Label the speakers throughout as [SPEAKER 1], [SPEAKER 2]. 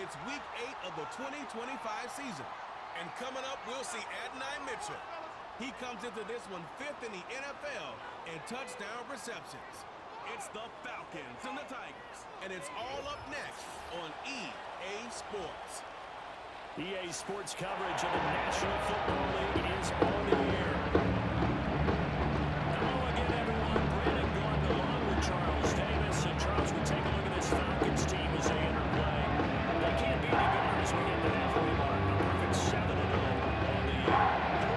[SPEAKER 1] It's Week 8 of the 2025 season. And coming up, we'll see Adonai Mitchell. He comes into this one 5th in the NFL in touchdown receptions. It's the Falcons and the Tigers. And it's all up next on EA Sports.
[SPEAKER 2] EA Sports coverage of the National Football League is on the air. Hello again, everyone. Brandon Gordon along with Charles Davis. And Charles, we take a look at this Falcons team as they enter play. They can't be any better as we hit the halfway mark. A perfect 7-0 on the year.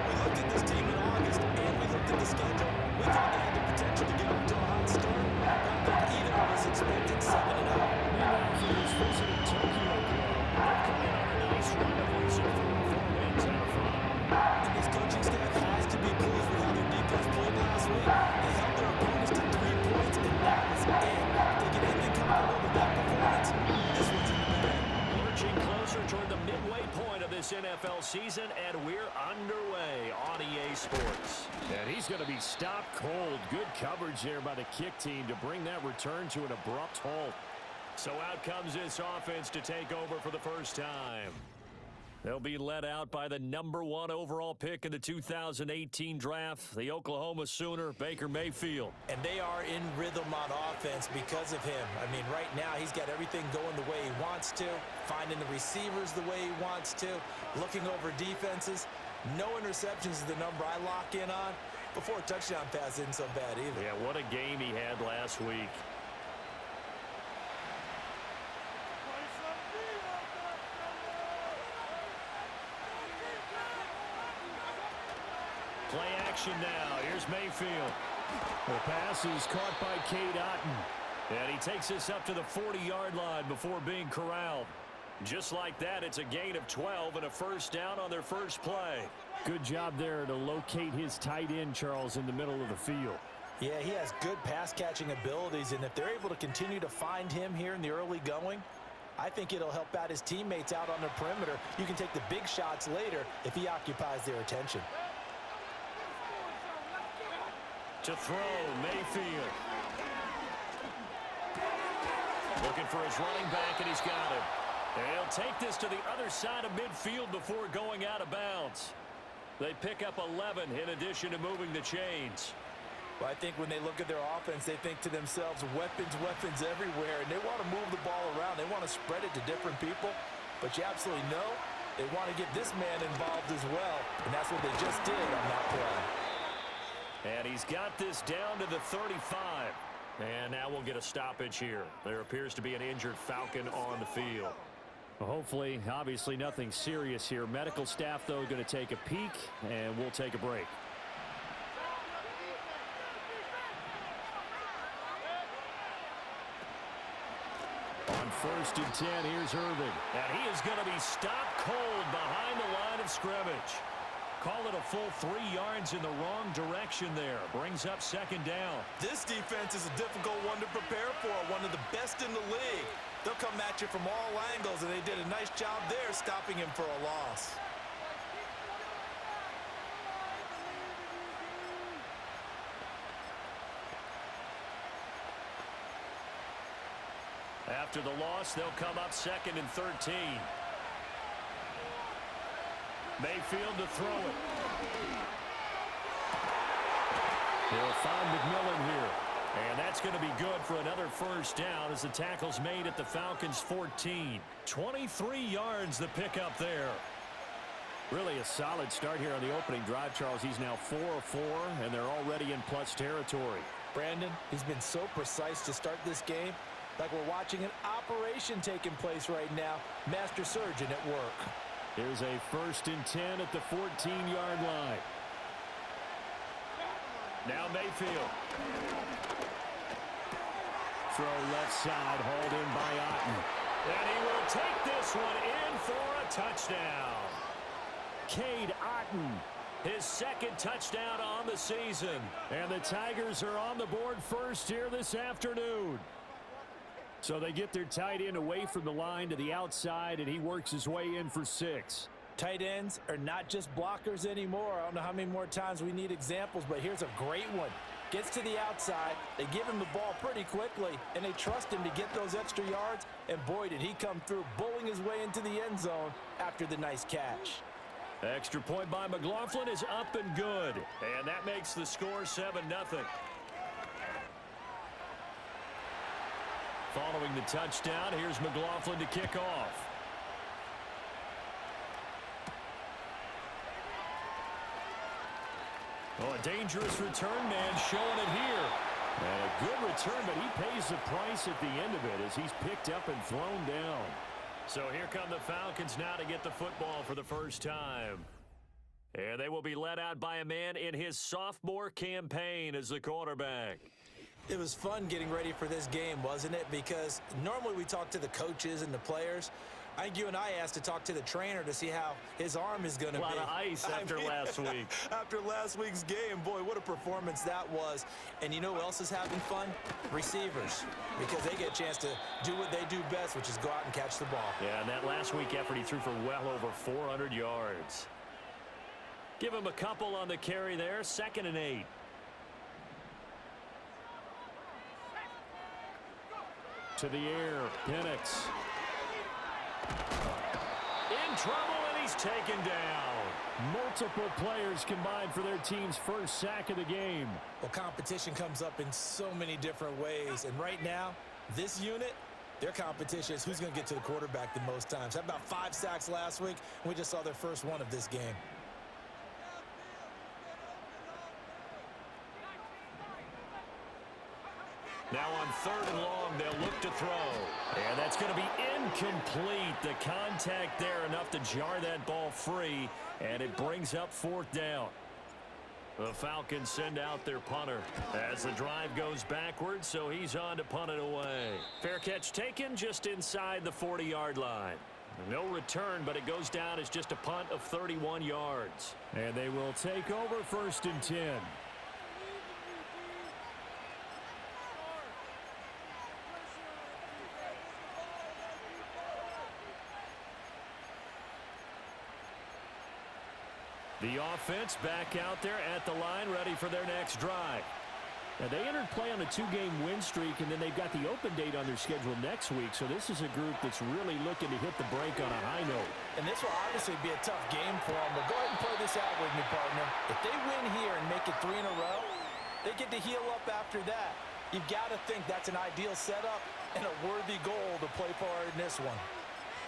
[SPEAKER 3] We looked at this team in August, and we looked at the schedule. We thought they had the potential to get off to a hot start. I don't think either of us expected 7-0.
[SPEAKER 2] Meanwhile, for this visiting Tokyo club, they've come in on a nice run of losing 4 wins out of 5.
[SPEAKER 3] And this coaching staff has to be pleased with how their defense played last week. They held their opponents to 3 points, and that was it. If they get anything comparable to that performance, this one's in the bag.
[SPEAKER 2] Lurching closer toward the midway point of this NFL season, and we're underway on EA Sports. And he's going to be stopped cold. Good coverage there by the kick team to bring that return to an abrupt halt. So out comes this offense to take over for the first time. They'll be led out by the #1 overall pick in the 2018 draft, the Oklahoma Sooner, Baker Mayfield.
[SPEAKER 3] And they are in rhythm on offense because of him. I mean, right now, he's got everything going the way he wants to, finding the receivers the way he wants to, looking over defenses. No interceptions is the number I lock in on. Before a touchdown pass isn't so bad either.
[SPEAKER 2] Yeah, what a game he had last week. Play action now. Here's Mayfield. The pass is caught by Cade Otton. And he takes this up to the 40-yard line before being corralled. Just like that, it's a gain of 12 and a first down on their first play. Good job there to locate his tight end, Charles, in the middle of the field.
[SPEAKER 3] Yeah, he has good pass-catching abilities, and if they're able to continue to find him here in the early going, I think it'll help out his teammates out on the perimeter. You can take the big shots later if he occupies their attention.
[SPEAKER 2] To throw, Mayfield. Looking for his running back, and he's got him. And he'll take this to the other side of midfield before going out of bounds. They pick up 11 in addition to moving the chains.
[SPEAKER 3] Well, I think when they look at their offense, they think to themselves, weapons, weapons everywhere, and they want to move the ball around. They want to spread it to different people, but you absolutely know they want to get this man involved as well, and that's what they just did on that play.
[SPEAKER 2] And he's got this down to the 35. And now we'll get a stoppage here. There appears to be an injured Falcon on the field. Well, hopefully, obviously nothing serious here. Medical staff, though, going to take a peek, and we'll take a break. On 1st and 10, here's Irvin. And he is going to be stopped cold behind the line of scrimmage. Call it a full 3 yards in the wrong direction there. Brings up 2nd down.
[SPEAKER 3] This defense is a difficult one to prepare for, one of the best in the league. They'll come at you from all angles, and they did a nice job there stopping him for a loss.
[SPEAKER 2] After the loss, they'll come up 2nd and 13. Mayfield to throw it. They'll find McMillan here. And that's going to be good for another first down as the tackle's made at the Falcons' 14. 23 yards the pickup there. Really a solid start here on the opening drive, Charles. He's now 4 of 4, and they're already in plus territory.
[SPEAKER 3] Brandon, he's been so precise to start this game. Like we're watching an operation taking place right now. Master surgeon at work.
[SPEAKER 2] Here's a 1st and 10 at the 14-yard line. Now Mayfield. Throw left side, hauled in by Otton. And he will take this one in for a touchdown. Cade Otton, his 2nd touchdown on the season. And the Tigers are on the board first here this afternoon. So they get their tight end away from the line to the outside, and he works his way in for 6.
[SPEAKER 3] Tight ends are not just blockers anymore. I don't know how many more times we need examples, but here's a great one. Gets to the outside. They give him the ball pretty quickly, and they trust him to get those extra yards. And boy, did he come through, bowling his way into the end zone after the nice catch.
[SPEAKER 2] Extra point by McLaughlin is up and good. And that makes the score 7-0. Following the touchdown, here's McLaughlin to kick off. Oh, a dangerous return man showing it here. And a good return, but he pays the price at the end of it as he's picked up and thrown down. So here come the Falcons now to get the football for the first time. And they will be led out by a man in his sophomore campaign as the quarterback.
[SPEAKER 3] It was fun getting ready for this game, wasn't it? Because normally we talk to the coaches and the players. I think you and I asked to talk to the trainer to see how his arm is going to be.
[SPEAKER 2] A lot of ice after last week.
[SPEAKER 3] After last week's game, boy, what a performance that was. And you know who else is having fun? Receivers. Because they get a chance to do what they do best, which is go out and catch the ball.
[SPEAKER 2] Yeah, and that last week effort, he threw for well over 400 yards. Give him a couple on the carry there. 2nd and 8. To the air, Penix. In trouble, and he's taken down. Multiple players combined for their team's first sack of the game.
[SPEAKER 3] Well, competition comes up in so many different ways. And right now, this unit, their competition is who's going to get to the quarterback the most times. Had about 5 sacks last week, and we just saw their first one of this game.
[SPEAKER 2] Now on 3rd and long, they'll look to throw. And that's going to be incomplete. The contact there enough to jar that ball free, and it brings up 4th down. The Falcons send out their punter as the drive goes backwards, so he's on to punt it away. Fair catch taken just inside the 40-yard line. No return, but it goes down as just a punt of 31 yards. And they will take over 1st and 10. The offense back out there at the line, ready for their next drive. Now, they entered play on a 2-game win streak, and then they've got the open date on their schedule next week. So this is a group that's really looking to hit the break on a high note.
[SPEAKER 3] And this will obviously be a tough game for them. But go ahead and play this out with me, partner. If they win here and make it 3 in a row, they get to heal up after that. You've got to think that's an ideal setup and a worthy goal to play for in this one.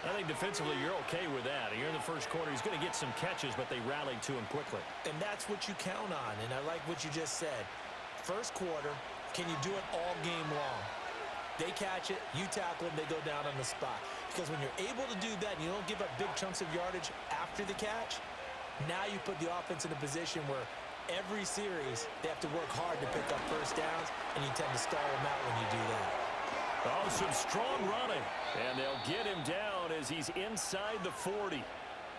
[SPEAKER 2] I think defensively you're okay with that. Here in the first quarter, he's going to get some catches, but they rallied to him quickly.
[SPEAKER 3] And that's what you count on, and I like what you just said. First quarter, can you do it all game long? They catch it, you tackle them, they go down on the spot. Because when you're able to do that and you don't give up big chunks of yardage after the catch, now you put the offense in a position where every series they have to work hard to pick up first downs, and you tend to stall them out when you do that.
[SPEAKER 2] Oh, some strong running. And they'll get him down as he's inside the 40.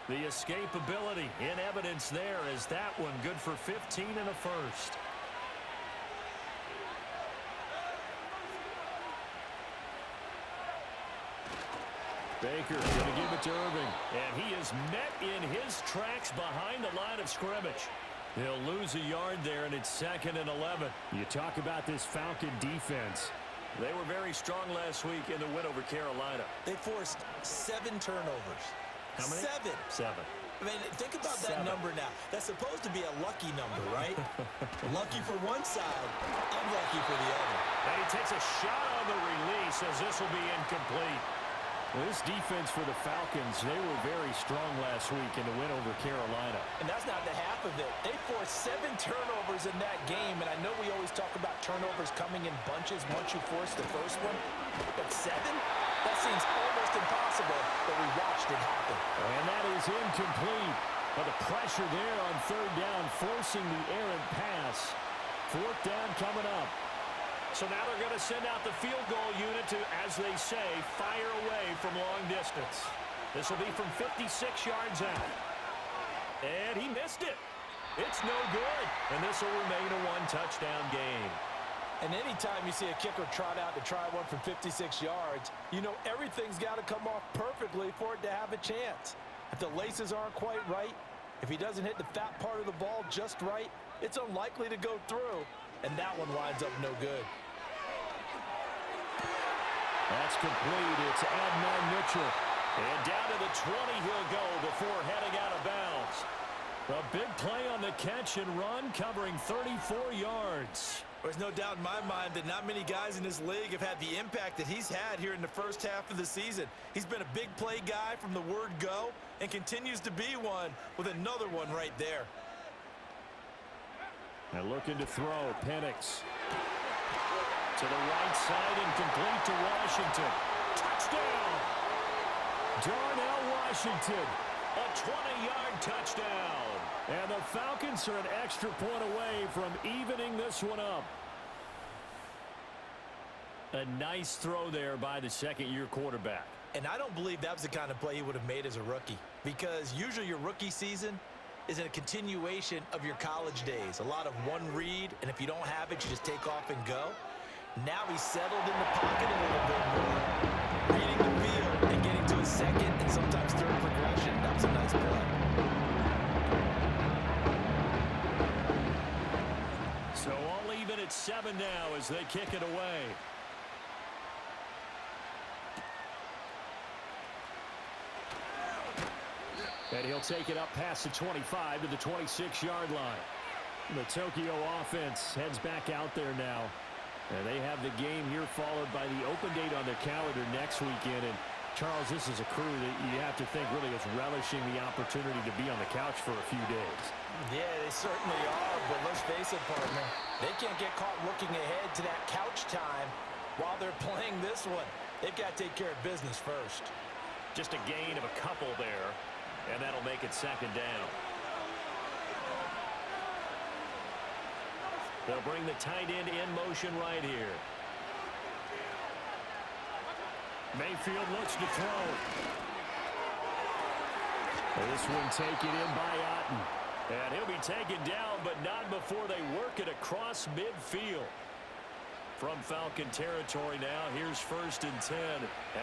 [SPEAKER 2] The escapability in evidence there as that one good for 15 and a first. Baker going to give it to Irving. And he is met in his tracks behind the line of scrimmage. He'll lose a yard there, and it's 2nd and 11. You talk about this Falcon defense. They were very strong last week in the win over Carolina.
[SPEAKER 3] They forced 7 turnovers.
[SPEAKER 2] How many?
[SPEAKER 3] 7. I mean, think about that number now. That's supposed to be a lucky number, right? Lucky for one side, unlucky for the other.
[SPEAKER 2] And he takes a shot on the release as this will be incomplete. Well, this defense for the Falcons, they were very strong last week in the win over Carolina.
[SPEAKER 3] And that's not the half of it. They forced 7 turnovers in that game, and I know we always talk about turnovers coming in bunches once you force the first one, but 7? That seems almost impossible, but we watched it happen.
[SPEAKER 2] And that is incomplete. But the pressure there on 3rd down, forcing the errant pass. 4th down coming up. So now they're going to send out the field goal unit to, as they say, fire away from long distance. This will be from 56 yards out. And he missed it. It's no good. And this will remain a 1-touchdown game.
[SPEAKER 3] And anytime you see a kicker trot out to try one from 56 yards, you know everything's got to come off perfectly for it to have a chance. If the laces aren't quite right, if he doesn't hit the fat part of the ball just right, it's unlikely to go through. and that one winds up no good.
[SPEAKER 2] That's complete. It's Adnan Mitchell. And down to the 20 he'll go before heading out of bounds. A big play on the catch and run, covering 34 yards.
[SPEAKER 3] There's no doubt in my mind that not many guys in this league have had the impact that he's had here in the first half of the season. He's been a big play guy from the word go and continues to be one with another one right there.
[SPEAKER 2] And looking to throw, Penix. To the right side and complete to Washington. Touchdown! Darnell Washington. A 20-yard touchdown. And the Falcons are an extra point away from evening this one up. A nice throw there by the second-year quarterback.
[SPEAKER 3] And I don't believe that was the kind of play he would have made as a rookie, because usually your rookie season is a continuation of your college days. A lot of one read, and if you don't have it, you just take off and go. Now he's settled in the pocket a little bit more, reading the field and getting to a second and sometimes third progression. That was a nice play.
[SPEAKER 2] So all even at 7 now as they kick it away. And he'll take it up past the 25 to the 26-yard line. The Tokyo offense heads back out there now. And they have the game here followed by the open date on their calendar next weekend. And, Charles, this is a crew that you have to think really is relishing the opportunity to be on the couch for a few days.
[SPEAKER 3] Yeah, they certainly are, but let's face it, partner. They can't get caught looking ahead to that couch time while they're playing this one. They've got to take care of business first.
[SPEAKER 2] Just a gain of a couple there, and that'll make it second down. They'll bring the tight end in motion right here. Mayfield looks to throw. This one taken in by Otten. And he'll be taken down, but not before they work it across midfield. From Falcon territory now, here's 1st and 10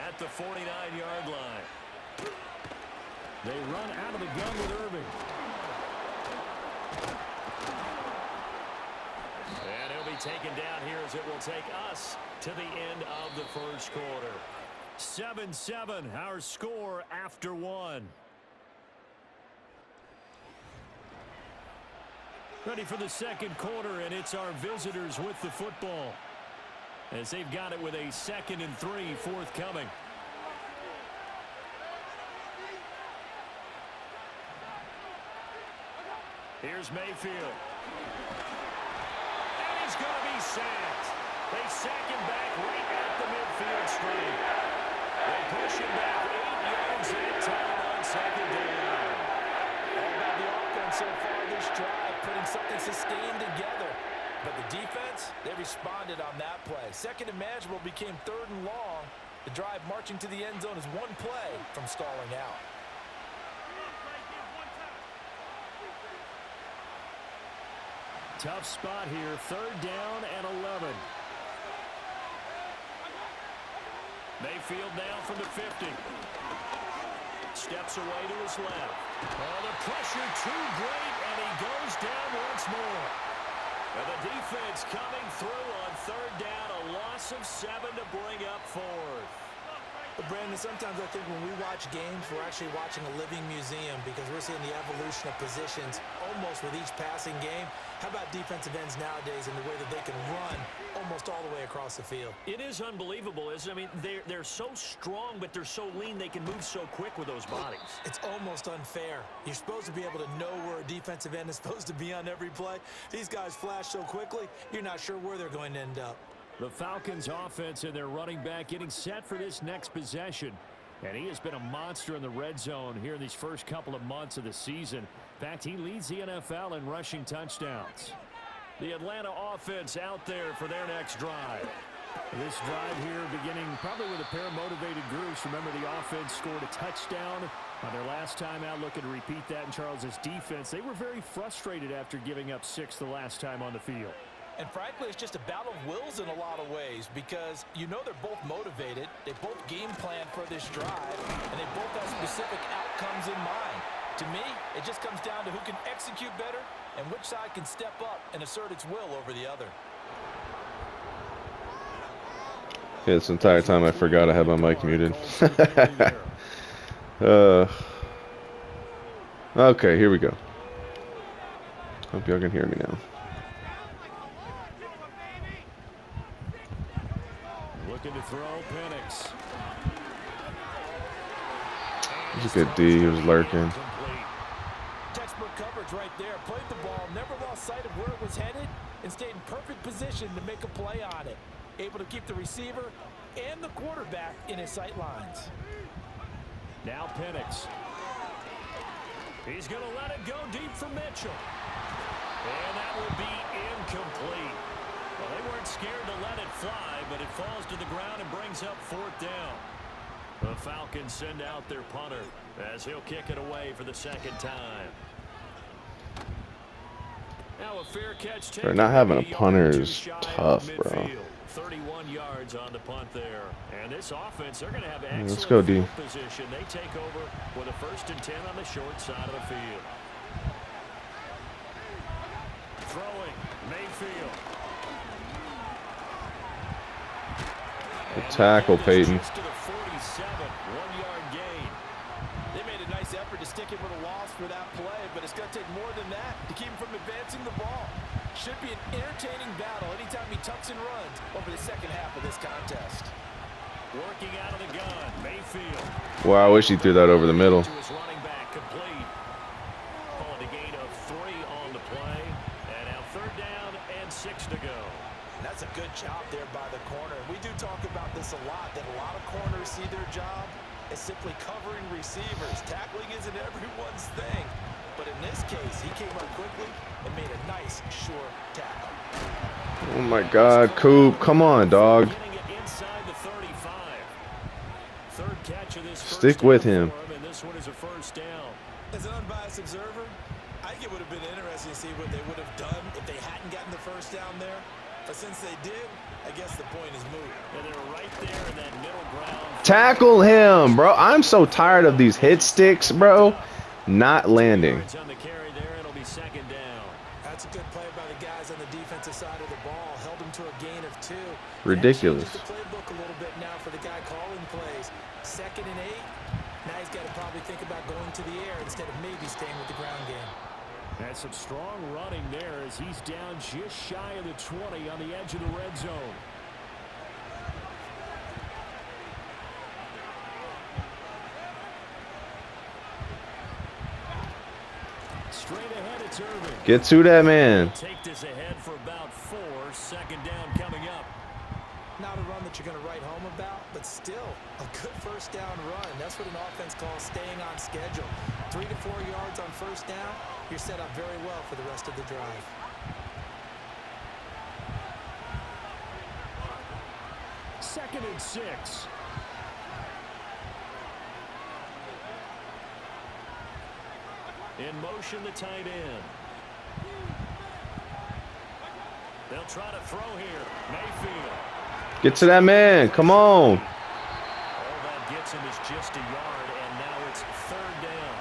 [SPEAKER 2] at the 49-yard line. They run out of the gun with Irving. And he'll be taken down here as it will take us to the end of the first quarter. 7-7, our score after 1. Ready for the second quarter, and it's our visitors with the football, as they've got it with a 2nd and 3 forthcoming. Here's Mayfield. And he's going to be sacked. They sack him back right at the midfield straight. They push him back 8 yards that time on 2nd down.
[SPEAKER 3] All about the offense so far this drive, putting something sustained together. But the defense, they responded on that play. 2nd and manageable became 3rd and long. The drive marching to the end zone is one play from stalling out.
[SPEAKER 2] Tough spot here, 3rd down and 11. Mayfield now from the 50. Steps away to his left. Oh, the pressure too great, and he goes down once more. And the defense coming through on 3rd down, a loss of 7 to bring up 4th.
[SPEAKER 3] But Brandon, sometimes I think when we watch games, we're actually watching a living museum, because we're seeing the evolution of positions almost with each passing game. How about defensive ends nowadays and the way that they can run almost all the way across the field?
[SPEAKER 2] It is unbelievable, isn't it? I mean, they're so strong, but they're so lean, they can move so quick with those bodies.
[SPEAKER 3] It's almost unfair. You're supposed to be able to know where a defensive end is supposed to be on every play. These guys flash so quickly, you're not sure where they're going to end up.
[SPEAKER 2] The Falcons offense and their running back getting set for this next possession. And he has been a monster in the red zone here in these first couple of months of the season. In fact, he leads the NFL in rushing touchdowns. The Atlanta offense out there for their next drive. This drive here beginning probably with a pair of motivated groups. Remember, the offense scored a touchdown on their last time out, looking to repeat that in Charles's defense. They were very frustrated after giving up 6 the last time on the field.
[SPEAKER 3] And frankly, it's just a battle of wills in a lot of ways, because you know they're both motivated, they both game plan for this drive, and they both have specific outcomes in mind. To me, it just comes down to who can execute better and which side can step up and assert its will over the other.
[SPEAKER 4] Yeah, this entire time I forgot I had my mic muted. Okay, here we go. Hope y'all can hear me now.
[SPEAKER 2] Looking to throw Penix.
[SPEAKER 4] He's a good D. He was lurking.
[SPEAKER 3] Textbook coverage right there. Played the ball, never lost sight of where it was headed, and stayed in perfect position to make a play on it. Able to keep the receiver and the quarterback in his sight lines.
[SPEAKER 2] Now Penix. He's going to let it go deep for Mitchell. And that will be incomplete. Well, they weren't scared to let it fly, but it falls to the ground and brings up 4th down. The Falcons send out their punter as he'll kick it away for the 2nd time. Now a fair catch taken.
[SPEAKER 4] Bro, not having a punter is tough, bro.
[SPEAKER 2] 31 yards on the punt there. And this offense, they're going to have excellent
[SPEAKER 4] Let's go, D.
[SPEAKER 2] field position. They take over with a 1st and 10 on the short side of the field. Throwing, Mayfield.
[SPEAKER 4] Good tackle, Peyton.
[SPEAKER 2] To the 47, 1-yard gain.
[SPEAKER 3] They made a nice effort to stick him with a loss for that play, but it's going to take more than that to keep him from advancing the ball. Should be an entertaining battle anytime he tucks and runs over the 2nd half of this contest.
[SPEAKER 2] Working out of the gun, Mayfield.
[SPEAKER 4] Wow, I wish he threw that over the middle.
[SPEAKER 2] To his running back, complete. Calling a gain of 3 on the play. And now 3rd down and 6 to go.
[SPEAKER 3] That's a good job there by the corner. We do talk about this a lot, that a lot of corners see their job as simply covering receivers. Tackling isn't everyone's thing. But in this case, he came up quickly and made a nice, sure tackle.
[SPEAKER 4] Oh my God, Coop, come on, dog.
[SPEAKER 2] Getting it inside the 35. 3rd catch of this
[SPEAKER 4] Stick with him.
[SPEAKER 2] And this one is a 1st down.
[SPEAKER 3] As an unbiased observer, I think it would have been interesting to see what they would have done if they hadn't gotten the 1st down there. But since they did, I guess the point is moot.
[SPEAKER 2] And they're right there in that middle ground.
[SPEAKER 4] Tackle him, bro. I'm so tired of these hit sticks, bro. Not landing.
[SPEAKER 2] On the carry there, it'll be 2nd down.
[SPEAKER 3] That's a good play by the guys on the defensive side of the ball. Held him to a gain of 2.
[SPEAKER 4] Ridiculous.
[SPEAKER 3] That changes the playbook a little bit now for the guy calling plays. 2nd and 8. Now he's got to probably think about going to the air instead of maybe staying with the ground game.
[SPEAKER 2] That's some strong running there as he's down just shy of the 20 on the edge of the red zone. Straight ahead, it's Irving.
[SPEAKER 4] Get to that man.
[SPEAKER 2] Take this ahead for about 4. 2nd down coming up.
[SPEAKER 3] Not a run that you're going to write home about, but still a good 1st down run. That's what an offense calls staying on schedule. 3 to 4 yards on 1st down. You're set up very well for the rest of the drive.
[SPEAKER 2] Second and 6. In motion, the tight end. They'll try to throw here. Mayfield.
[SPEAKER 4] Get to that man. Come on.
[SPEAKER 2] All that gets him is just a yard, and now it's 3rd down.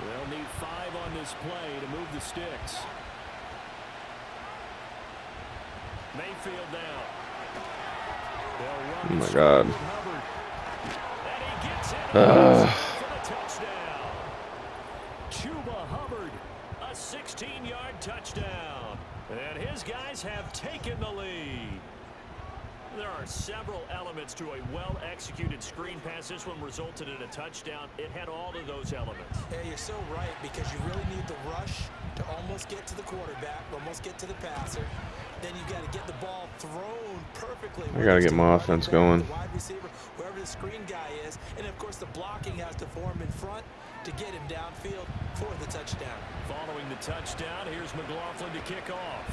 [SPEAKER 2] They'll need 5 on this play to move the sticks. Mayfield down.
[SPEAKER 4] Oh my God.
[SPEAKER 2] And he gets it for the touchdown. Chuba Hubbard, a 16-yard touchdown. And his guys have taken the lead. There are several elements to a well-executed screen pass. This one resulted in a touchdown. It had all of those elements.
[SPEAKER 3] Yeah, you're so right, because you really need the rush to almost get to the quarterback, almost get to the passer. Then you got to get the ball thrown perfectly.
[SPEAKER 4] I got to get my offense going.
[SPEAKER 3] The wide receiver, wherever the screen guy is. And, of course, the blocking has to form in front to get him downfield for the touchdown.
[SPEAKER 2] Following the touchdown, here's McLaughlin to kick off.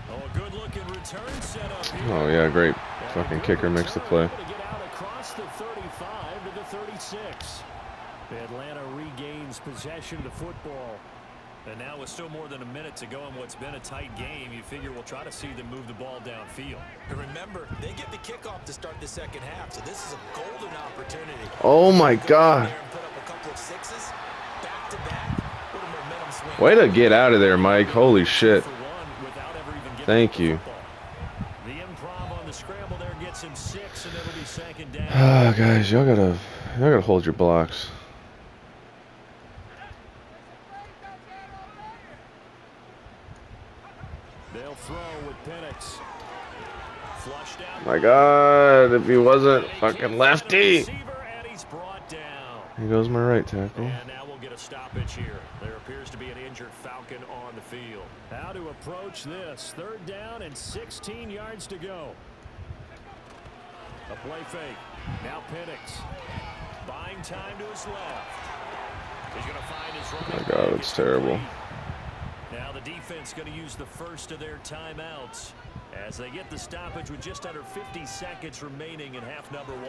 [SPEAKER 2] Oh, a good-looking return set up here.
[SPEAKER 4] Oh, yeah, great. Fucking kicker makes the play.
[SPEAKER 2] To get out across the 35 to the 36. Atlanta regains possession of the football. And now with still more than a minute to go in what's been a tight game, you figure we'll try to see them move the ball downfield.
[SPEAKER 3] And remember, they get the kickoff to start the second half, so this is a golden opportunity.
[SPEAKER 4] Oh, my God.
[SPEAKER 3] Put up a couple of sixes, back to back. What a momentum swing.
[SPEAKER 4] Way to get out of there, Mike. Holy shit. Thank you.
[SPEAKER 2] The improv on the scramble there gets him 6, and it'll be second down.
[SPEAKER 4] Ah, guys, y'all gotta hold your blocks.
[SPEAKER 2] They'll throw with Penix. Flushed out.
[SPEAKER 4] My God, if he wasn't fucking lefty. Here goes my right tackle.
[SPEAKER 2] And now we'll get a stoppage here. There appears to be an injured Falcon on the field. How to approach this? 3rd down and 16 yards to go. A play fake. Now Penix. Buying time to his left. He's going to find his running.
[SPEAKER 4] Oh my God, it's terrible.
[SPEAKER 2] Now the defense going to use the first of their timeouts as they get the stoppage with just under 50 seconds remaining in half number 1.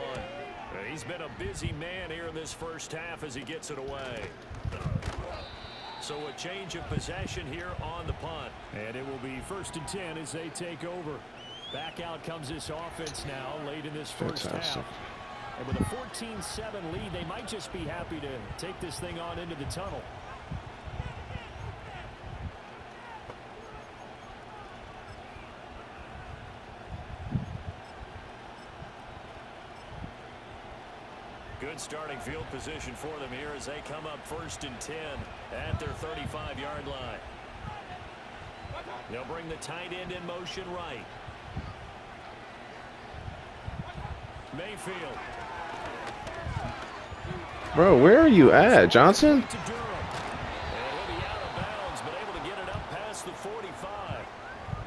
[SPEAKER 2] He's been a busy man here in this first half as he gets it away. So a change of possession here on the punt. And it will be 1st and 10 as they take over. Back out comes this offense now late in this first half. And with a 14-7 lead, they might just be happy to take this thing on into the tunnel. Good starting field position for them here as they come up 1st and 10 at their 35-yard line. They'll bring the tight end in motion right. Mayfield.
[SPEAKER 4] Bro, where are you at, Johnson?
[SPEAKER 2] And he'll be out of bounds, but able to get it up past the 45.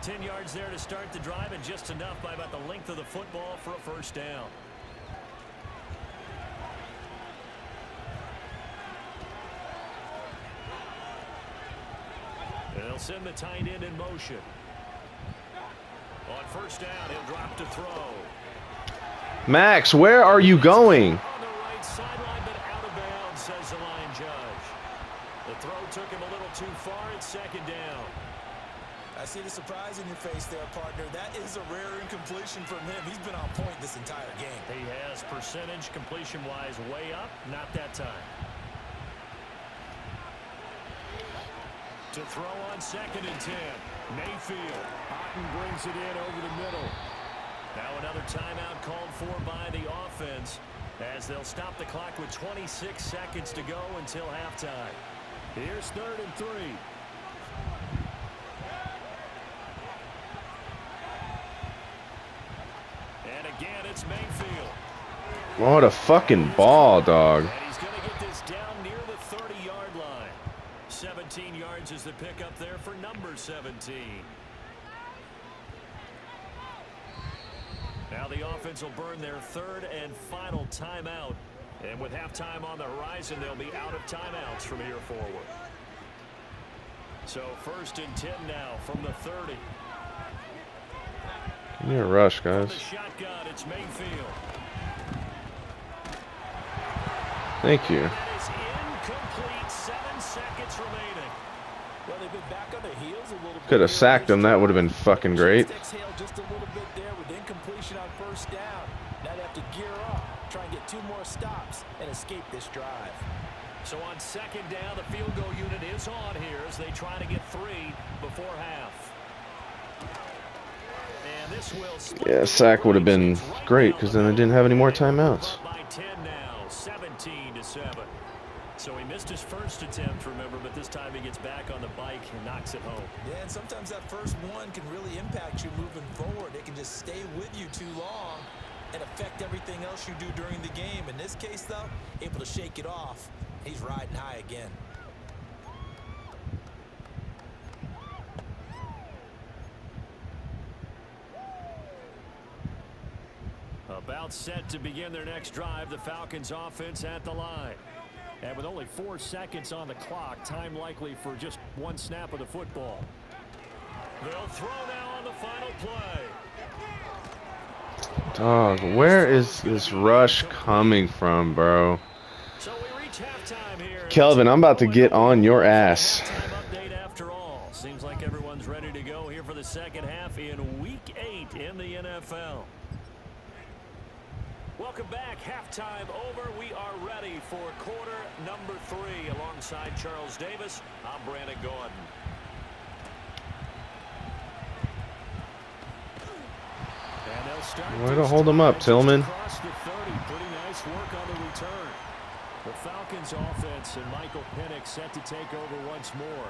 [SPEAKER 2] 10 yards there to start the drive, and just enough by about the length of the football for a 1st down. They'll send the tight end in motion. On 1st down, he'll drop to throw.
[SPEAKER 4] Max, where are you going?
[SPEAKER 2] On the right sideline, but out of bounds, says the line judge. The throw took him a little too far. It's 2nd down.
[SPEAKER 3] I see the surprise in your face there, partner. That is a rare incompletion from him. He's been on point this entire game.
[SPEAKER 2] He has percentage completion-wise way up. Not that time. To throw on 2nd and 10. Mayfield. Otten brings it in over the middle. Now another timeout called for by the offense as they'll stop the clock with 26 seconds to go until halftime. Here's 3rd and 3. And again, it's Mayfield.
[SPEAKER 4] What a fucking ball, dog.
[SPEAKER 2] And he's going to get this down near the 30-yard line. 17 yards is the pickup there for number 17. Now the offense will burn their 3rd and final timeout. And with halftime on the horizon, they'll be out of timeouts from here forward. So 1st and 10 now from the 30.
[SPEAKER 4] Give me a rush, guys.
[SPEAKER 2] From the shotgun, it's Mayfield.
[SPEAKER 4] Thank you.
[SPEAKER 2] That is incomplete. 7 seconds remaining.
[SPEAKER 3] Well, they've been back on their heels a little bit.
[SPEAKER 4] Could have sacked him. That would have been fucking great.
[SPEAKER 3] Exhale just a little bit there with incompletion on 1st down. Now they have to gear up, try and get 2 more stops, and escape this drive.
[SPEAKER 2] So on 2nd down, the field goal unit is on here as they try to get 3 before half. And this will split.
[SPEAKER 4] Yeah, sack would have been great because then I didn't have any more timeouts.
[SPEAKER 2] By 10 now, 17-7. So he missed his first attempt, remember, but this time he gets back on the bike and knocks it home.
[SPEAKER 3] Yeah, and sometimes that first one can really impact you moving forward. It can just stay with you too long and affect everything else you do during the game. In this case, though, able to shake it off. He's riding high again.
[SPEAKER 2] About set to begin their next drive, the Falcons offense at the line. And with only 4 seconds on the clock, time likely for just 1 snap of the football. They'll throw now on the final play.
[SPEAKER 4] Dog, where is this rush coming from, bro?
[SPEAKER 2] So we reach halftime here.
[SPEAKER 4] Kelvin, I'm about to get on your ass.
[SPEAKER 2] Halftime update in the NFL. Welcome back. Halftime over. We are ready for quarter number 3. Alongside Charles Davis, I'm Brandon Gordon.
[SPEAKER 4] Way to hold him up, Tillman.
[SPEAKER 2] Pretty nice work on the return. The Falcons offense and Michael Penix set to take over once more.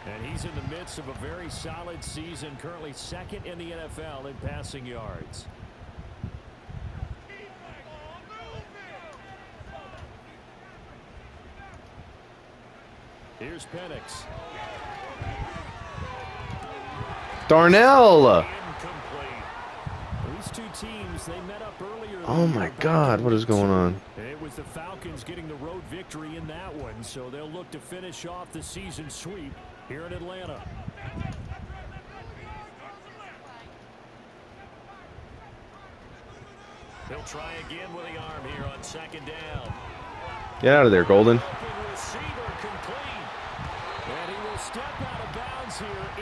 [SPEAKER 2] And he's in the midst of a very solid season, currently second in the NFL in passing yards. Here's Penix.
[SPEAKER 4] Darnell!
[SPEAKER 2] These two teams, they met up earlier.
[SPEAKER 4] Oh my God, what is going on?
[SPEAKER 2] It was the Falcons getting the road victory in that one, so they'll look to finish off the season sweep here in Atlanta. He'll try again with the arm here on second down.
[SPEAKER 4] Get out of there, Golden.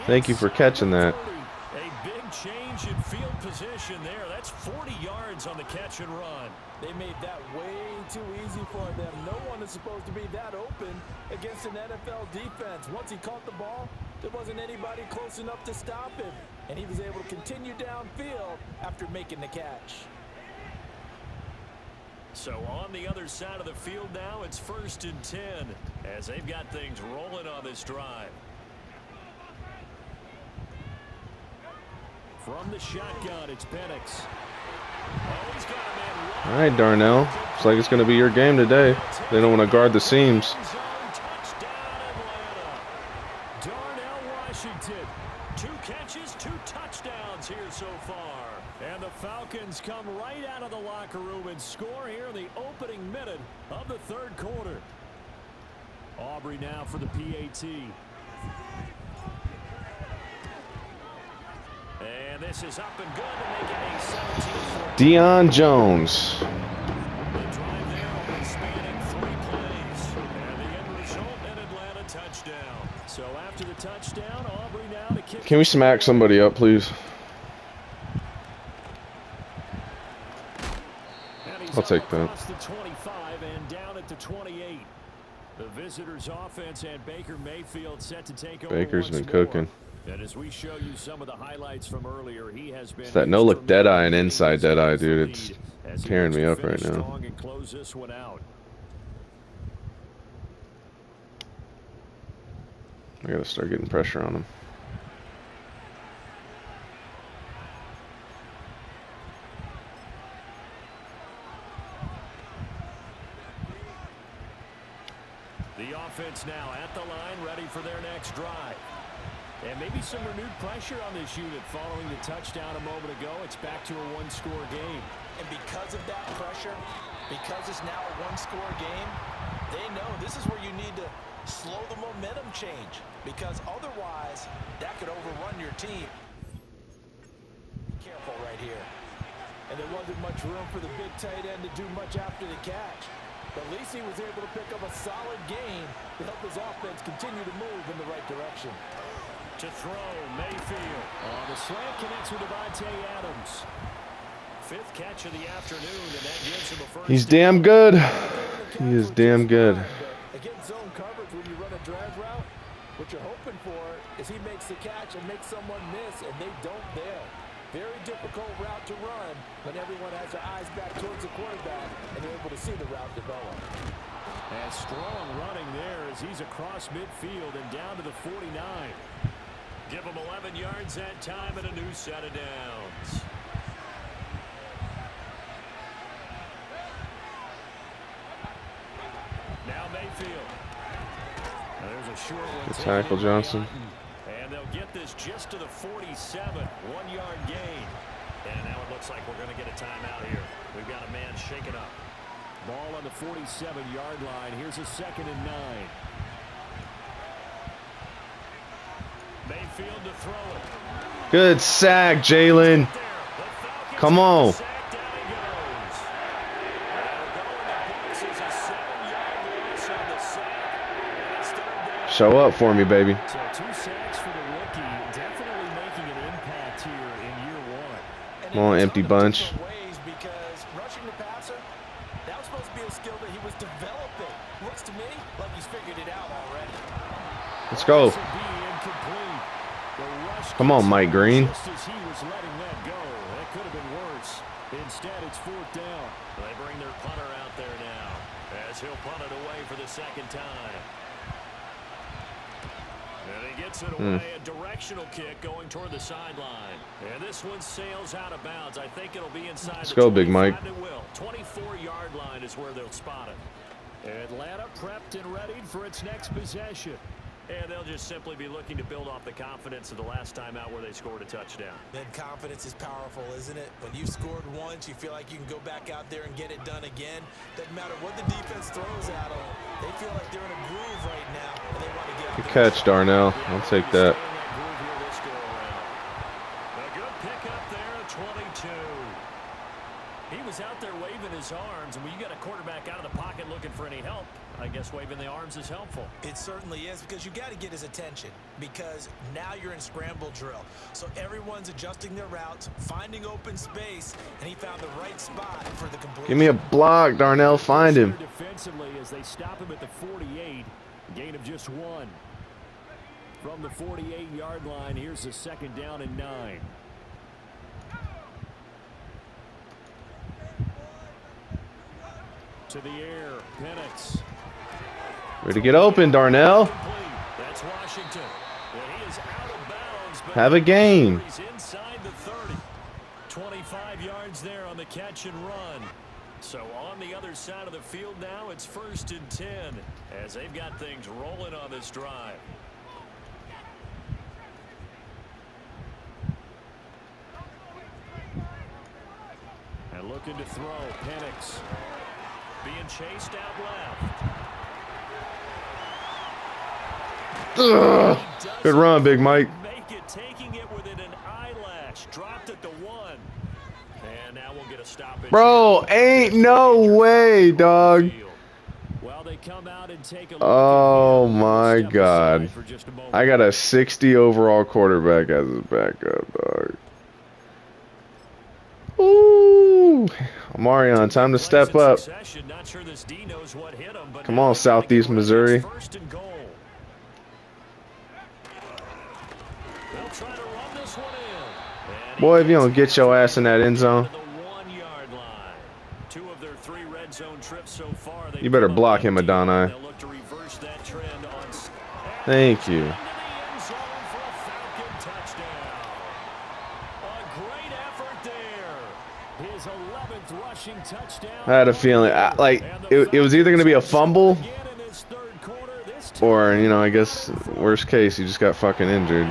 [SPEAKER 4] Thank you for catching that.
[SPEAKER 2] A big change in field position there. That's 40 yards on the catch and run.
[SPEAKER 3] They made that way too easy for them. No one is supposed to be that open against an NFL defense. Once he caught the ball, there wasn't anybody close enough to stop him. And he was able to continue downfield after making the catch.
[SPEAKER 2] So on the other side of the field now, it's 1st and 10 as they've got things rolling on this drive. From the shotgun, it's Penix.
[SPEAKER 4] All right, Darnell. Looks like it's going to be your game today. They don't want to guard the seams.
[SPEAKER 2] Darnell Washington. 2 catches, 2 touchdowns here so far. And the Falcons come right out of the locker room and score here in the opening minute of the 3rd quarter. Aubrey now for the PAT. And this is up and good to make it a 17-14.
[SPEAKER 4] Deion Jones.
[SPEAKER 2] The drive there will be spanning 3 plays. And the end result, an Atlanta touchdown. So after the touchdown, Aubrey now to kick.
[SPEAKER 4] Can we smack somebody up, please? I'll take that.
[SPEAKER 2] The 25 and down at the 28. The visitors' offense and Baker Mayfield set to take over.
[SPEAKER 4] Baker's been cooking.
[SPEAKER 2] And as we show you some of the highlights from earlier, he has been.
[SPEAKER 4] It's that no-look dead-eye and inside dead-eye, dude. It's tearing me up right now.
[SPEAKER 2] And close this one out.
[SPEAKER 4] I gotta start getting pressure on him.
[SPEAKER 2] The offense now at the line, ready for their next drive. And maybe some renewed pressure on this unit following the touchdown a moment ago. It's back to a 1-score game.
[SPEAKER 3] And because of that pressure, because it's now a 1-score game, they know this is where you need to slow the momentum change. Because otherwise, that could overrun your team. Careful right here. And there wasn't much room for the big tight end to do much after the catch. But at least he was able to pick up a solid gain to help his offense continue to move in the right direction.
[SPEAKER 2] To throw, Mayfield. The slant connects with Devontae Adams. 5th catch of the afternoon, and that gives him a first.
[SPEAKER 4] He's damn good. He is damn good.
[SPEAKER 3] Against zone coverage, when you run a drag route, what you're hoping for is he makes the catch and makes someone miss, and they don't there. Very difficult route to run when everyone has their eyes back towards the quarterback and they're able to see the route develop.
[SPEAKER 2] And strong running there as he's across midfield and down to the 49. Give him 11 yards that time and a new set of downs. Now Mayfield. There's a short one.
[SPEAKER 4] Good tackle, Johnson.
[SPEAKER 2] And they'll get this just to the 47. 1-yard gain. And now it looks like we're going to get a timeout here. We've got a man shaken up. Ball on the 47-yard line. Here's a 2nd and 9. Mayfield to throw it.
[SPEAKER 4] Good sack, Jalen. Come on. Show up for me, baby.
[SPEAKER 2] So 2 sacks for the rookie. Definitely making an impact here in year 1.
[SPEAKER 3] And And
[SPEAKER 4] Come on, empty bunch.
[SPEAKER 3] Because rushing the passer, that was supposed to be a skill that he was developing. Looks to me like he's figured it out already.
[SPEAKER 4] Let's go. Come on, Mike Green.
[SPEAKER 2] Just as he was letting that go, that could have been worse. Instead, it's 4th down. They bring their punter out there now, as he'll punt it away for the 2nd time. And he gets it away, a directional kick going toward the sideline. And this one sails out of bounds. I think it'll be inside.
[SPEAKER 4] Let's go, Big Mike.
[SPEAKER 2] It will. 24-yard line is where they'll spot it. Atlanta prepped and readied for its next possession. And they'll just simply be looking to build off the confidence of the last time out where they scored a touchdown.
[SPEAKER 3] Then confidence is powerful, isn't it? When you've scored once, you feel like you can go back out there and get it done again. Doesn't matter what the defense throws at them. They feel like they're in a groove right now, and they want to get out
[SPEAKER 4] Good
[SPEAKER 3] there.
[SPEAKER 4] catch, Darnell. I'll take that.
[SPEAKER 2] A good pickup there at 22. He was out there waving his arms, and when you got a quarterback out of the pocket looking for any help, I guess waving the arms is helpful.
[SPEAKER 3] It certainly is, because you got to get his attention, because now you're in scramble drill. So everyone's adjusting their routes, finding open space, and he found the right spot for the completion.
[SPEAKER 4] Give me a block, Darnell. Find him.
[SPEAKER 2] Defensively, as they stop him at the 48, gain of just 1. From the 48-yard line, here's a 2nd down and 9. To the air, Penix.
[SPEAKER 4] Ready to get open, Darnell.
[SPEAKER 2] That's Washington. He is out of bounds, but
[SPEAKER 4] Have a game.
[SPEAKER 2] he's inside the 30. 25 yards there on the catch and run. So on the other side of the field now, it's 1st and 10 as they've got things rolling on this drive. And looking to throw, Penix. Being chased out left.
[SPEAKER 4] Ugh. Good run, Big Mike.
[SPEAKER 2] Make it, taking it within an eyelash. Dropped it to 1. And now we'll get a stoppage.
[SPEAKER 4] Bro, ain't no way, dog.
[SPEAKER 2] Well, they come out and take a look.
[SPEAKER 4] Oh my God. I got a 60 overall quarterback as his backup, dog. Ooh. Marion, time to step up. Come on, Southeast Missouri. Boy, if you don't get your ass in that end zone, you better block him, Adonai. Thank you. I had a feeling, it was either going to be a fumble or, you know, I guess worst case, he just got fucking injured.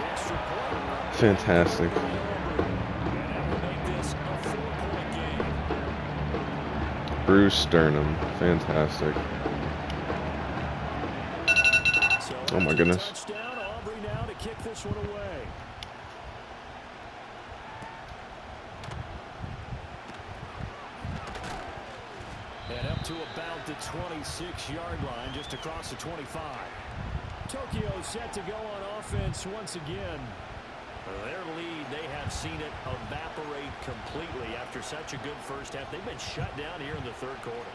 [SPEAKER 4] Fantastic. Bruce Sternum. Fantastic. Oh my goodness.
[SPEAKER 2] And up to about the 26-yard line, just across the 25. Tokyo set to go on offense once again. Their lead, they have seen it evaporate completely after such a good first half. They've been shut down here in the 3rd quarter.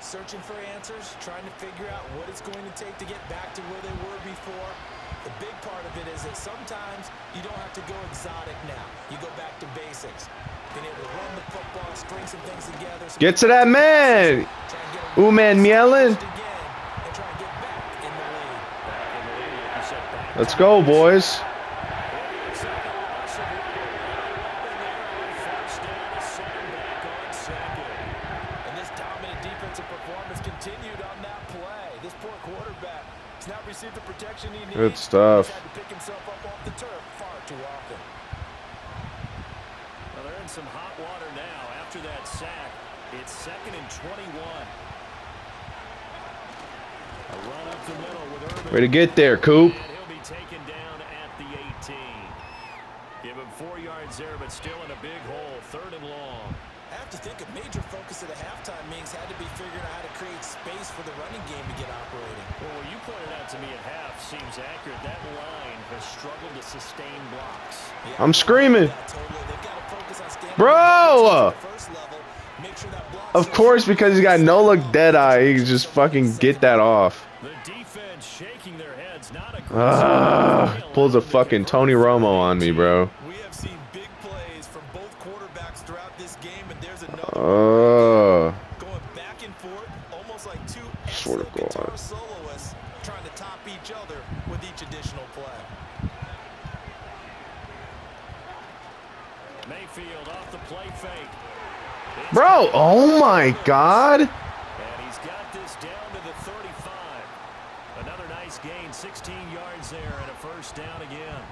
[SPEAKER 3] Searching for answers, trying to figure out what it's going to take to get back to where they were before. The big part of it is that sometimes you don't have to go exotic now. You go back to basics. Being able to run the football, string some things together.
[SPEAKER 4] Get to that man! Man Mielin. Let's go, boys.
[SPEAKER 3] And this dominant defensive performance continued on that play. This poor quarterback has not received the protection he needs.
[SPEAKER 4] Good stuff.
[SPEAKER 3] He's had to pick himself up off the turf far too often.
[SPEAKER 2] Well, they're in some hot water now after that sack. It's 2nd and 21. A run up the middle with Urban.
[SPEAKER 4] Way to get there, Coop.
[SPEAKER 2] And he'll be taken down at the 18. Give him 4 yards there, but still in a big hole. 3rd and long.
[SPEAKER 3] I have to think a major focus of the halftime meetings had to be figuring out how to create space for the running game to get operating.
[SPEAKER 2] Well, what you pointed out to me at half seems accurate. That line has struggled to sustain blocks.
[SPEAKER 4] I'm screaming.
[SPEAKER 3] Totally. They've got to focus
[SPEAKER 4] Bro! Of course, because he's got no look dead eye, he can just fucking get that off. Pulls a fucking Tony Romo on me, bro.
[SPEAKER 3] We have seen big plays from both quarterbacks throughout this game, and there's another going back and forth, almost like two excellent guitar soloists trying to top each other with each additional play.
[SPEAKER 2] Mayfield off the play fake.
[SPEAKER 4] Bro, oh my God.
[SPEAKER 2] And he's got this down to the 35. Another nice gain, 16 yards there, and a first down again.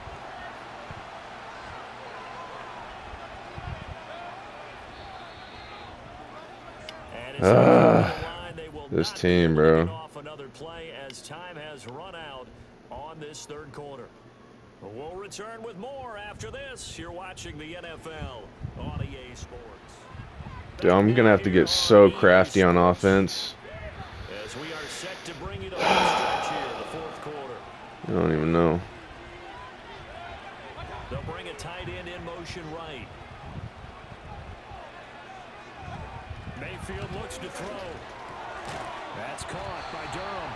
[SPEAKER 4] This team, bro.
[SPEAKER 2] Off another play as time has run out on this third quarter. We'll return with more after this. You're watching the NFL on EA Sports.
[SPEAKER 4] Dude, I'm gonna have to get so crafty on offense.
[SPEAKER 2] As we are set to bring you the stretch here, the fourth quarter.
[SPEAKER 4] I don't even know.
[SPEAKER 2] They'll bring a tight end in motion right. Mayfield looks to throw. That's caught by Durham.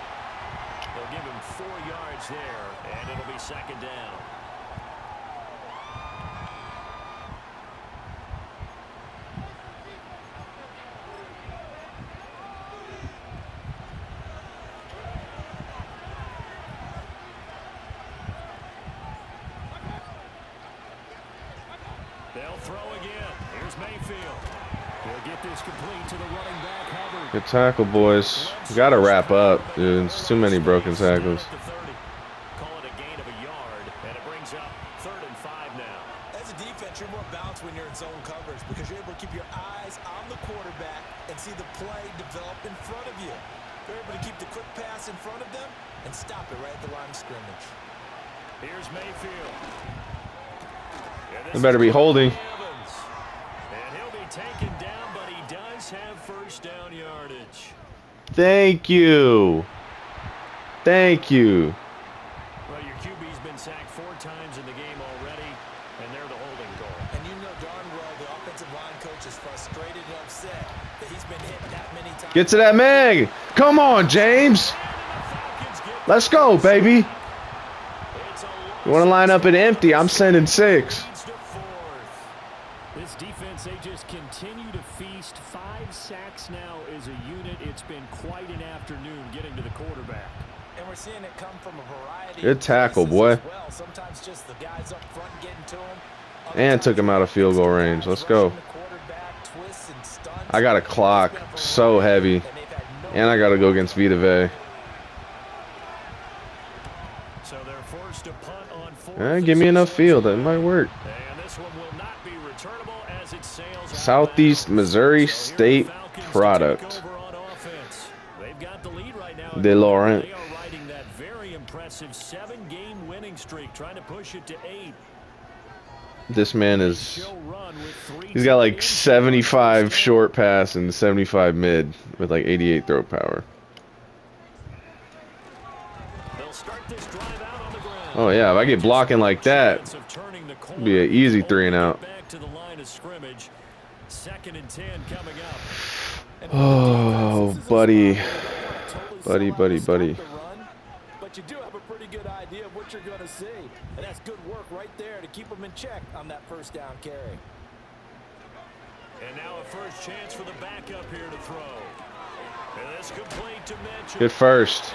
[SPEAKER 2] They'll give him 4 yards there, and it'll be second down. They'll throw again. Here's Mayfield. He'll get this complete to the running back, Hubbard.
[SPEAKER 4] Good tackle, boys. We gotta wrap up, dude. It's too many broken tackles.
[SPEAKER 2] Call it a gain of a yard, and it brings up 3rd and 5 now.
[SPEAKER 3] As a defense, you're more balanced when you're in zone coverage because you're able to keep your eyes on the quarterback and see the play develop in front of you. You're able to keep the quick pass in front of them and stop it right at the line of scrimmage.
[SPEAKER 2] Here's Mayfield.
[SPEAKER 4] They better be holding.
[SPEAKER 2] And he'll be taken down, but he does have first down yardage.
[SPEAKER 4] Thank you. Thank you.
[SPEAKER 2] Well, your QB's been sacked 4 times in the game already, and they're the holding goal.
[SPEAKER 3] And you know darn well the offensive line coach is frustrated and upset that he's been hit that many times.
[SPEAKER 4] Get to that Meg. Come on, James. Let's go, baby. You want to line up an empty? I'm sending 6.
[SPEAKER 2] This defense, they just continue to feast. 5 sacks now as a unit. It's been quite an afternoon getting to the quarterback.
[SPEAKER 3] And we're seeing it come from a variety
[SPEAKER 4] Good tackle, boy.
[SPEAKER 3] well. Sometimes just the guys up front getting to him.
[SPEAKER 4] And took him out of field goal range. Let's go. I got a clock so heavy. And I got to go against Vita Vea.
[SPEAKER 2] So they're forced to punt on 4th.
[SPEAKER 4] Give me enough field. That might work.
[SPEAKER 2] And this one will not be returnable as it sails out.
[SPEAKER 4] Southeast Missouri State product.
[SPEAKER 2] They've got the lead right now.
[SPEAKER 4] De Laurent.
[SPEAKER 2] They are riding that very impressive 7-game winning streak, trying to push it to 8.
[SPEAKER 4] This man is, he's got like 75 short pass and 75 mid with like 88 throw power. Oh yeah, if I get blocking like that, it'd be an easy 3 and out. Oh, buddy. Buddy.
[SPEAKER 3] But you do have a pretty good idea of what you're going to see. And that's good work right there to keep them in check on that first down carry.
[SPEAKER 2] And now a first chance for the backup here to throw. And this complete to Mitchell.
[SPEAKER 4] Good first.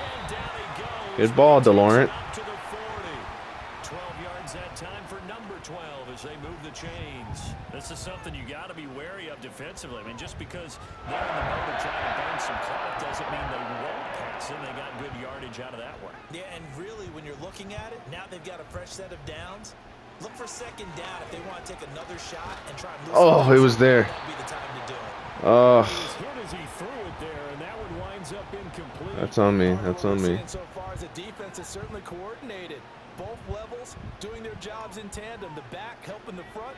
[SPEAKER 4] Good ball, De Laurent.
[SPEAKER 2] To the 40. 12 yards that time for number 12 as they move the chains. This is something you got to be wary of defensively. I mean, just because they're in the mode of trying to burn some clock doesn't mean they won't pass, and they got good yardage out of that one.
[SPEAKER 3] Yeah, and really, when you're looking at it, now they've got a fresh set of downs. Look for second down if they want to take another shot and try and lose.
[SPEAKER 4] Oh, it was there.
[SPEAKER 3] That'd be the time to do it.
[SPEAKER 4] Oh.
[SPEAKER 2] He was hit as he threw it there, and that one winds up incomplete.
[SPEAKER 4] That's on me. That's on me.
[SPEAKER 3] So far as the defense is certainly coordinated. Both levels doing their jobs in tandem. The back helping the front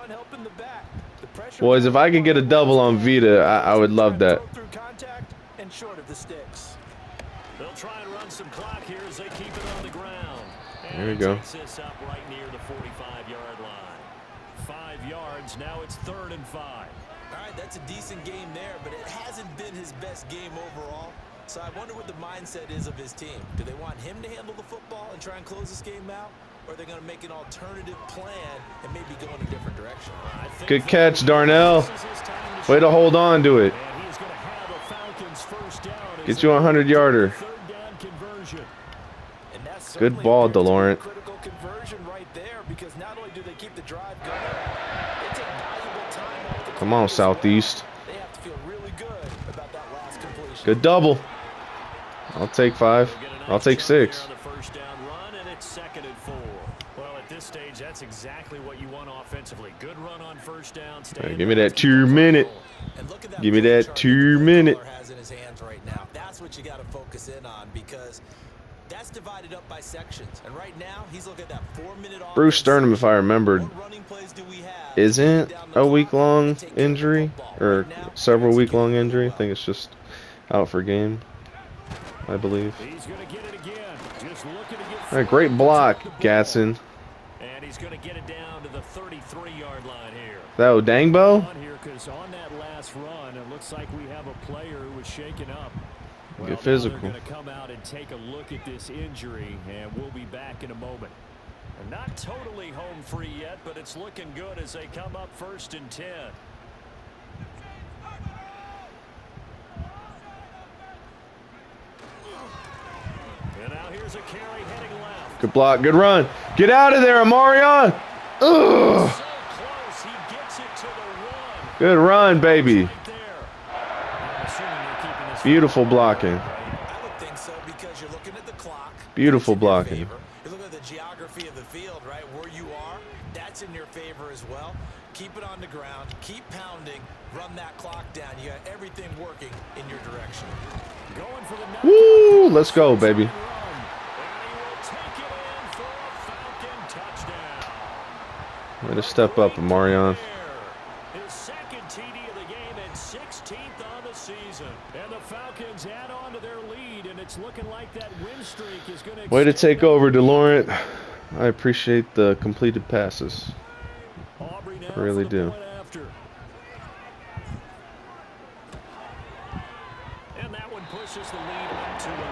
[SPEAKER 3] helping the back. The pressure.
[SPEAKER 4] Boys, if I could get a double on Vita, I would love that.
[SPEAKER 3] Through contact and short of the sticks.
[SPEAKER 2] They'll try and run some clock here as they keep it on the ground.
[SPEAKER 4] There we go.
[SPEAKER 2] Takes this up right near the 45-yard line. 5 yards. Now it's 3rd and 5.
[SPEAKER 3] All right, that's a decent game there, but it hasn't been his best game overall. So I wonder what the mindset is of his team. Do they want him to handle the football and try and close this game out? Or are they going to make an alternative plan and maybe go in a different direction?
[SPEAKER 4] Good catch, Darnell. Way to hold on to it. Get you a 100-yarder. Good ball, DeLaurent.
[SPEAKER 3] Critical conversion right there, because not only do they keep the drive going, they take valuable time off the clock.
[SPEAKER 4] Come on, Southeast.
[SPEAKER 3] They have to feel really good about that last completion.
[SPEAKER 4] Good double. I'll take 5. I'll take 6.
[SPEAKER 2] Well, at this stage, that's exactly what you want offensively. Good run on first down.
[SPEAKER 4] Hey, give me that 2-minute. Give me that 2-minute.
[SPEAKER 3] Has in his hands right now. That's what you got to focus in on, because that's divided up by sections. And right now, he's looking at that 4-minute.
[SPEAKER 4] Bruce Sternum, if I remembered, isn't a week-long injury or several week-long injury. I think it's just out for game, I believe. All right, great block, Gatson.
[SPEAKER 2] And he's going to get it down to the 33-yard line here.
[SPEAKER 4] That Odangbo?
[SPEAKER 2] On that last run, it looks like we have a player who was shaken up. Well,
[SPEAKER 4] get physical.
[SPEAKER 2] They're going to come out and take a look at this injury, and we'll be back in a moment. And not totally home free yet, but it's looking good as they come up 1st and 10. And now here's a carry heading left.
[SPEAKER 4] Good block, good run. Get out of there, Amarion. Ugh.
[SPEAKER 2] So close, he gets it to the 1.
[SPEAKER 4] Good run, baby.
[SPEAKER 2] Right there.
[SPEAKER 4] Beautiful blocking.
[SPEAKER 3] I would think so, because you're looking at the clock.
[SPEAKER 4] Beautiful blocking.
[SPEAKER 3] You're looking at the geography of the field, right? Where you are, that's in your favor as well. Keep it on the ground. Keep pounding. Run that clock down. You got everything working in your direction.
[SPEAKER 2] Going for the
[SPEAKER 4] Woo! Let's go, baby. Way to step up, Amarion.
[SPEAKER 2] His 2nd TD of the game and 16th on the season. And the Falcons add on to their lead, and it's looking like that win streak is going to.
[SPEAKER 4] Way to take over, DeLaurent. I appreciate the completed passes. I really do.
[SPEAKER 2] And that one pushes the lead up to 11.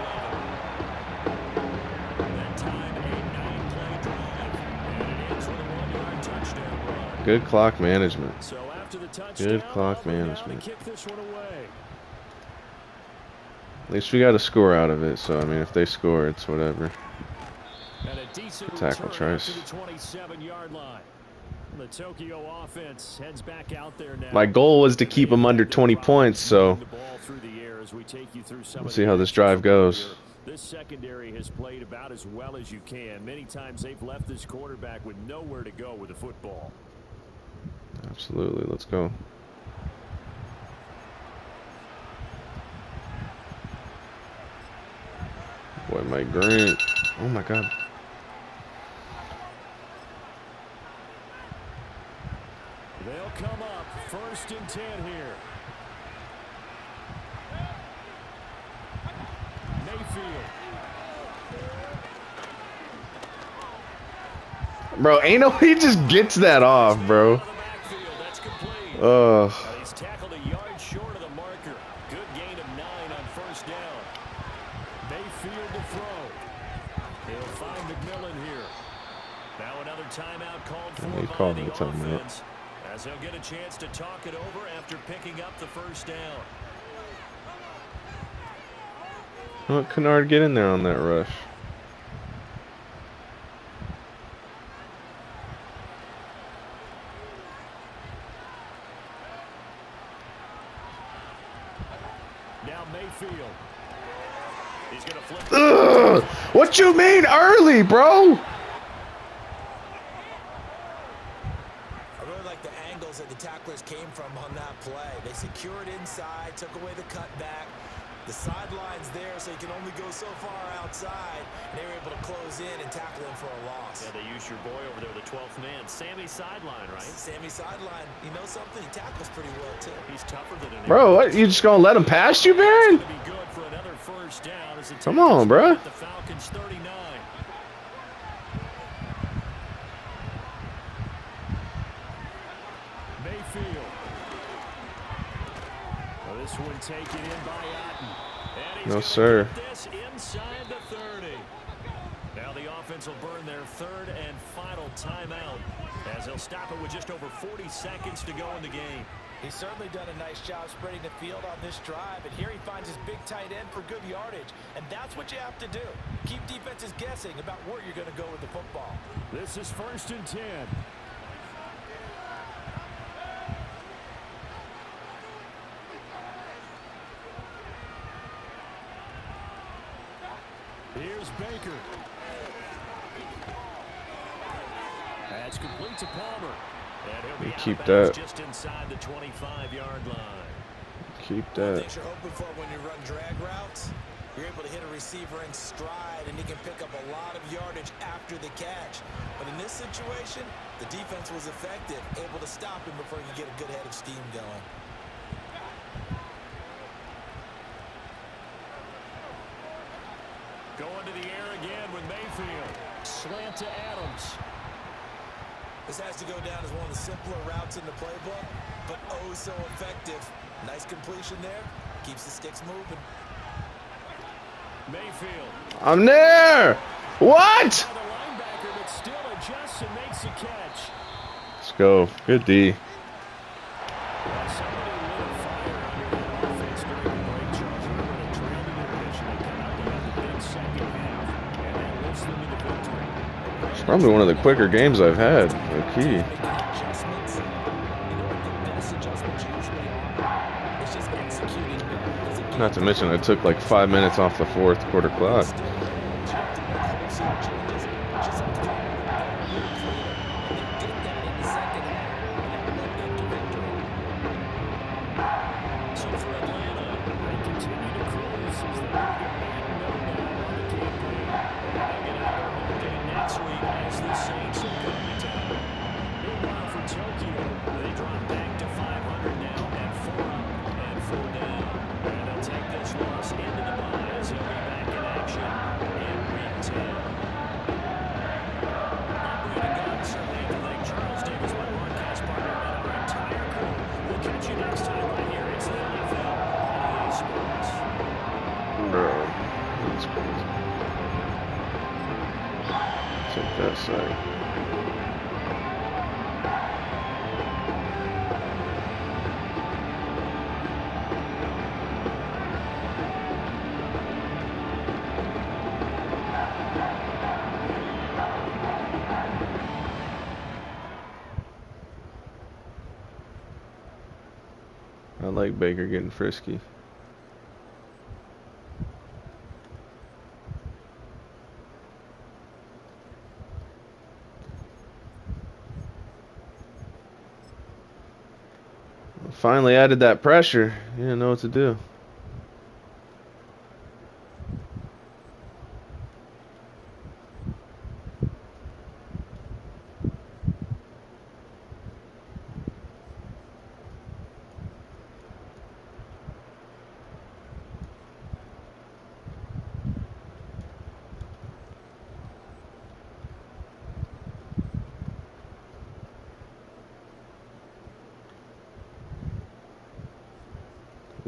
[SPEAKER 2] That time, a 9-play drive. And it ends with a 1-yard touchdown run.
[SPEAKER 4] Good clock management.
[SPEAKER 2] So after the touchdown,
[SPEAKER 4] Good clock
[SPEAKER 2] Auburn now
[SPEAKER 4] management.
[SPEAKER 2] to kick this one away.
[SPEAKER 4] At least we got a score out of it, so I mean, if they score, it's whatever.
[SPEAKER 2] And a decent
[SPEAKER 4] Tackle
[SPEAKER 2] return
[SPEAKER 4] tries.
[SPEAKER 2] to the 27-yard line. The Tokyo offense heads back out there now.
[SPEAKER 4] My goal was to keep them under 20 points, so we'll see how this drive goes.
[SPEAKER 2] This secondary has played about as well as you can. Many times they've left this quarterback with nowhere to go with the football.
[SPEAKER 4] Absolutely, let's go. Boy, Mike Grant. Oh my God.
[SPEAKER 2] They'll come up 1st and 10 here. Mayfield.
[SPEAKER 4] Bro, ain't no, he just gets that off, bro. Ugh.
[SPEAKER 2] He's tackled a yard short of the marker. Good gain of 9 on 1st down. Mayfield to throw. He'll find McMillan here. Now another timeout called for
[SPEAKER 4] He
[SPEAKER 2] by
[SPEAKER 4] called
[SPEAKER 2] the
[SPEAKER 4] the timeout.
[SPEAKER 2] offense, as they'll get a chance to talk it over after picking up the 1st down.
[SPEAKER 4] Let Kennard get in there on that rush.
[SPEAKER 2] Now Mayfield. He's going to flip.
[SPEAKER 4] Ugh! What you mean early, bro?
[SPEAKER 3] I really like the angles that the tacklers came from on that play. They secured inside, took away the cutback. The sideline's there, so you can only go so far outside. And they were able to close in and tackle him for a loss.
[SPEAKER 2] Yeah, they used your boy over there, the 12th man. Sammy sideline, right?
[SPEAKER 3] Sammy sideline. You know something? He tackles pretty well, too.
[SPEAKER 2] He's tougher than an
[SPEAKER 4] Bro, what? You just gonna let him pass you, Baron? Come on, bro.
[SPEAKER 2] The Falcons 39. This one taken in by Otten. And he's
[SPEAKER 4] No, sir.
[SPEAKER 2] this inside the 30. Now the offense will burn their third and final timeout as they'll stop it with just over 40 seconds to go in the game.
[SPEAKER 3] He's certainly done a nice job spreading the field on this drive, and here he finds his big tight end for good yardage, and that's what you have to do. Keep defenses guessing about where you're going to go with the football.
[SPEAKER 2] This is 1st and 10. Here's Baker. That's complete to Palmer. And he'll be
[SPEAKER 4] keep
[SPEAKER 2] out
[SPEAKER 4] that.
[SPEAKER 2] Just inside the 25-yard line.
[SPEAKER 4] Keep
[SPEAKER 3] One
[SPEAKER 4] that.
[SPEAKER 3] thing you're hoping for when you run drag routes, you're able to hit a receiver in stride, and he can pick up a lot of yardage after the catch. But in this situation, the defense was effective, able to stop him before he could get a good head of steam going.
[SPEAKER 2] Going to the air again with Mayfield. Slant to Adams.
[SPEAKER 3] This has to go down as one of the simpler routes in the playbook, but oh so effective. Nice completion there. Keeps the sticks moving.
[SPEAKER 2] Mayfield.
[SPEAKER 4] I'm there! What?
[SPEAKER 2] The linebacker that still adjusts and makes the catch.
[SPEAKER 4] Let's go. Good D.
[SPEAKER 2] Somebody lit a fire under that offense during the break, Charles. Remember, they trailed in the division. They come out, they have the big second half, and that lifts them to the victory.
[SPEAKER 4] It's probably one of the quicker games I've had. Key. Not to mention I took like 5 minutes off the fourth quarter clock. That side. I like Baker getting frisky. Finally added that pressure. You didn't know what to do.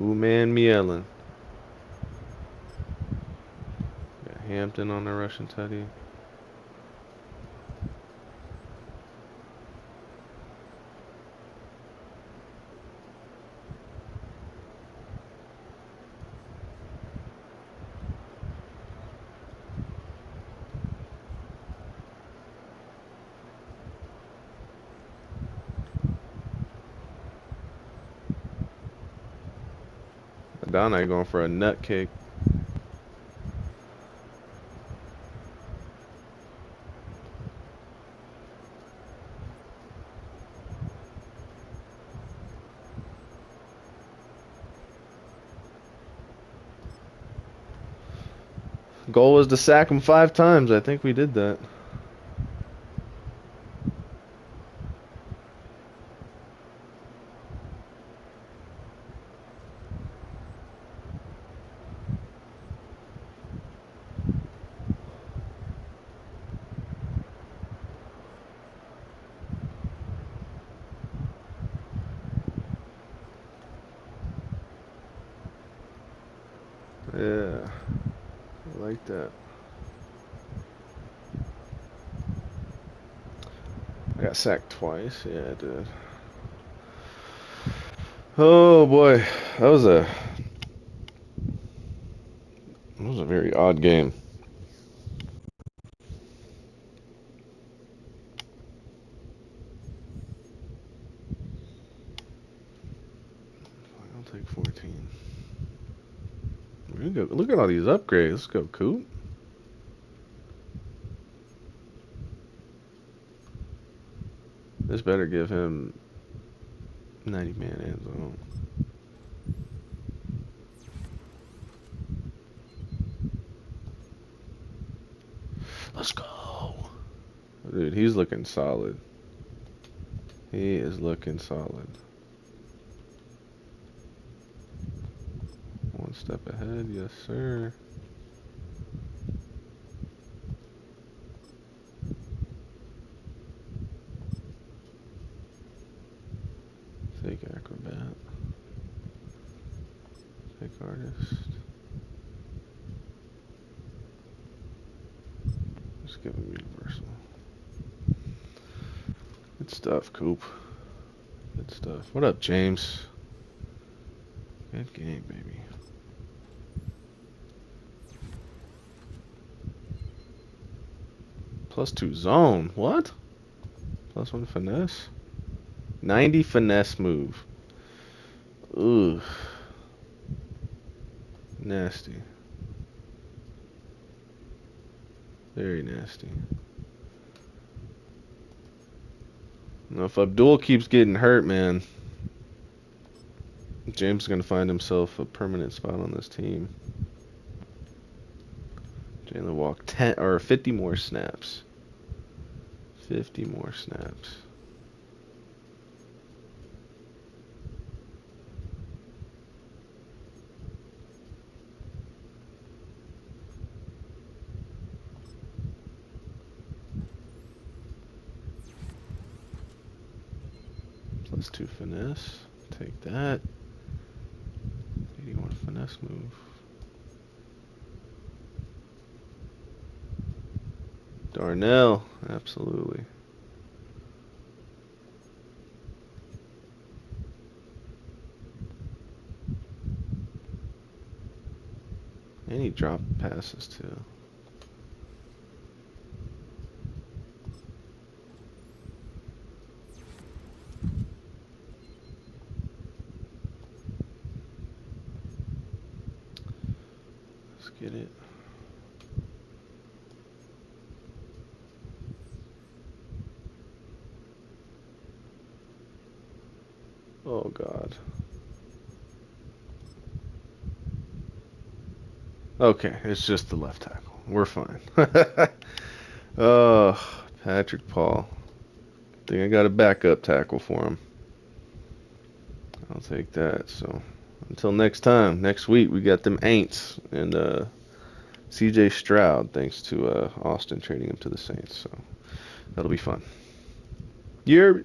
[SPEAKER 4] Ooh, man, me yelling. Got Hampton on the Russian teddy. Donnie going for a nut kick. Goal was to sack him 5 times. I think we did that. Yeah. I like that. I got sacked twice. Yeah, I did. Oh boy, that was a very odd game. I'll take 14. Look at all these upgrades. Let's go, Coop. This better give him 90-man end zone. Let's go. Dude, he's looking solid. He is looking solid. One step ahead, yes sir. Take acrobat. Take artist. Just give him universal. Good stuff, Coop. Good stuff. What up, James? Good game, baby. +2 zone. What? +1 finesse? 90 finesse move. Ugh. Nasty. Very nasty. Now, if Abdul keeps getting hurt, man, James is going to find himself a permanent spot on this team. Jalen Walk 10 or 50 more snaps. 50 more snaps. +2 finesse. Take that. 81 finesse move. Darnell, absolutely. And he dropped passes too. Let's get it. Oh God. Okay, it's just the left tackle. We're fine. Oh, Patrick Paul. Think I got a backup tackle for him. I'll take that. So until next time, next week we got them Aints and C.J. Stroud, thanks to Austin trading him to the Saints. So that'll be fun. You're